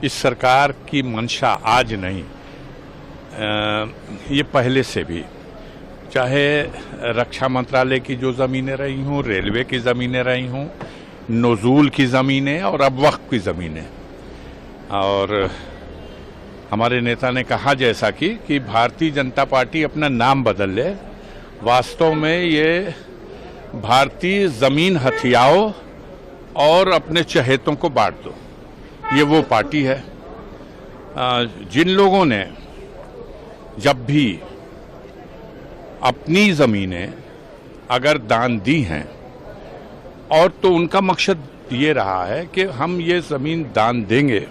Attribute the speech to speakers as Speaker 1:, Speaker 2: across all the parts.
Speaker 1: इस सरकार की मंशा आज नहीं, ये पहले से भी, चाहे रक्षा मंत्रालय की जो ज़मीनें रही हों, रेलवे की ज़मीनें रही हों, नज़ूल की ज़मीनें और अब वक्फ की ज़मीनें। और हमारे नेता ने कहा जैसा कि भारतीय जनता पार्टी अपना नाम बदल ले, वास्तव में ये भारतीय ज़मीन हथियाओ और अपने चहेतों को बांट दो, ये वो पार्टी है। जिन लोगों ने जब भी अपनी ज़मीनें अगर दान दी हैं और तो उनका मकसद ये रहा है कि हम ये ज़मीन दान देंगे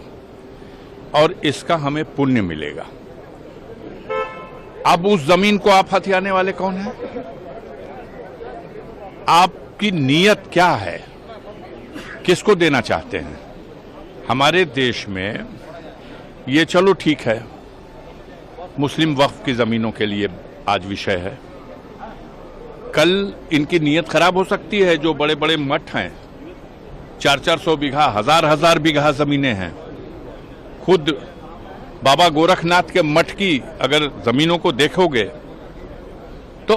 Speaker 1: और इसका हमें पुण्य मिलेगा। अब उस ज़मीन को आप हथियाने वाले कौन हैं? आपकी नीयत क्या है? किसको देना चाहते हैं? हमारे देश में ये चलो ठीक है, मुस्लिम वक्फ की ज़मीनों के लिए आज विषय है। कल इनकी नीयत खराब हो सकती है। जो बड़े बड़े मठ हैं, 400-400 बीघा, हजार बीघा ज़मीनें हैं। खुद बाबा गोरखनाथ के मठ की अगर ज़मीनों को देखोगे तो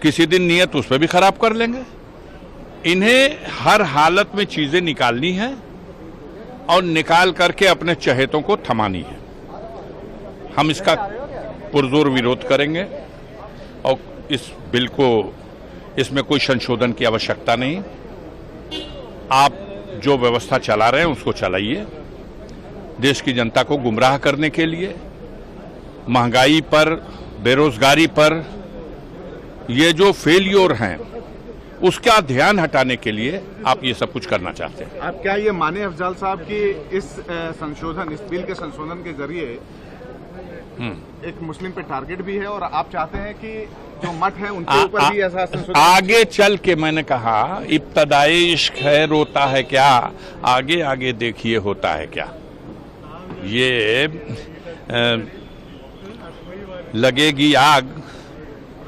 Speaker 1: किसी दिन नीयत उस पर भी खराब कर लेंगे। इन्हें हर हालत में चीज़ें निकालनी है और निकाल करके अपने चहेतों को थमानी है। हम इसका पुरजोर विरोध करेंगे और इस बिल को, इसमें कोई संशोधन की आवश्यकता नहीं। आप जो व्यवस्था चला रहे हैं उसको चलाइए। देश की जनता को गुमराह करने के लिए, महंगाई पर, बेरोजगारी पर ये जो फेलियर हैं उसका ध्यान हटाने के लिए आप ये सब कुछ करना चाहते हैं।
Speaker 2: आप क्या ये माने अफजल साहब कि इस संशोधन, इस बिल के संशोधन के जरिए एक मुस्लिम पे टारगेट भी है और आप चाहते हैं कि जो मठ है उनके ऊपर भी ऐसा संशोधन? आगे
Speaker 1: चल के मैंने कहा, इब्तदाई इश्क है रोता है क्या, आगे आगे देखिए होता है क्या। ये लगेगी आग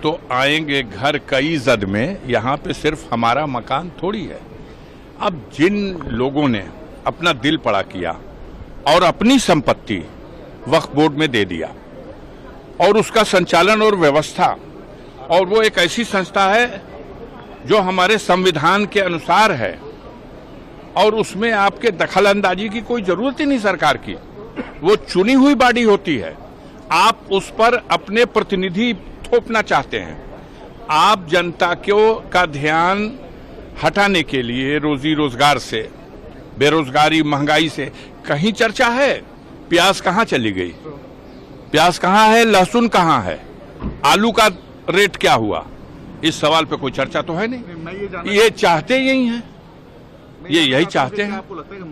Speaker 1: तो आएंगे घर कई जद में, यहाँ पे सिर्फ हमारा मकान थोड़ी है। अब जिन लोगों ने अपना दिल पड़ा किया और अपनी संपत्ति वक्फ बोर्ड में दे दिया और उसका संचालन और व्यवस्था, और वो एक ऐसी संस्था है जो हमारे संविधान के अनुसार है और उसमें आपके दखल अंदाजी की कोई जरूरत ही नहीं सरकार की। वो चुनी हुई बॉडी होती है। आप उस पर अपने प्रतिनिधि थोपना चाहते हैं। आप जनता का ध्यान हटाने के लिए रोजी रोजगार से, बेरोजगारी, महंगाई से कहीं चर्चा है? प्याज कहाँ चली गई? प्याज कहाँ है? लहसुन कहाँ है? आलू का रेट क्या हुआ? इस सवाल पे कोई चर्चा तो है नहीं। ये चाहते यही हैं, ये यही चाहते हैं।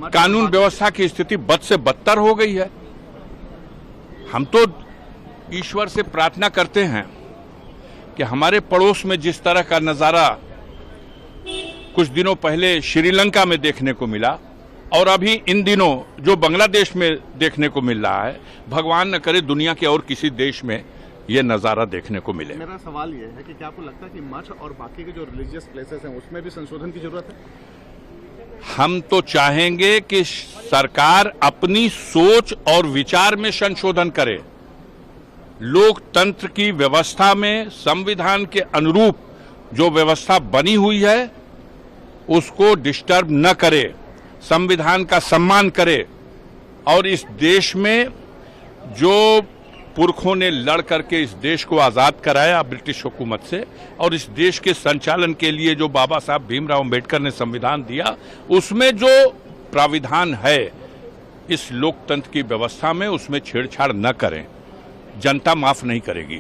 Speaker 1: कानून व्यवस्था की स्थिति बद से बदतर हो गई है। हम तो ईश्वर से प्रार्थना करते हैं कि हमारे पड़ोस में जिस तरह का नजारा कुछ दिनों पहले श्रीलंका में देखने को मिला और अभी इन दिनों जो बांग्लादेश में देखने को मिल रहा है, भगवान न करे दुनिया के और किसी देश में यह नजारा देखने को मिले।
Speaker 2: मेरा सवाल यह है कि क्या आपको लगता है कि मठ और बाकी के जो रिलीजियस प्लेसेस हैं उसमें भी संशोधन की जरूरत है?
Speaker 1: हम तो चाहेंगे कि सरकार अपनी सोच और विचार में संशोधन करे। लोकतंत्र की व्यवस्था में संविधान के अनुरूप जो व्यवस्था बनी हुई है उसको डिस्टर्ब न करे, संविधान का सम्मान करे और इस देश में जो पुरखों ने लड़ करके इस देश को आज़ाद कराया ब्रिटिश हुकूमत से, और इस देश के संचालन के लिए जो बाबा साहब भीमराव अंबेडकर ने संविधान दिया, उसमें जो प्राविधान है इस लोकतंत्र की व्यवस्था में, उसमें छेड़छाड़ न करें। जनता माफ नहीं करेगी।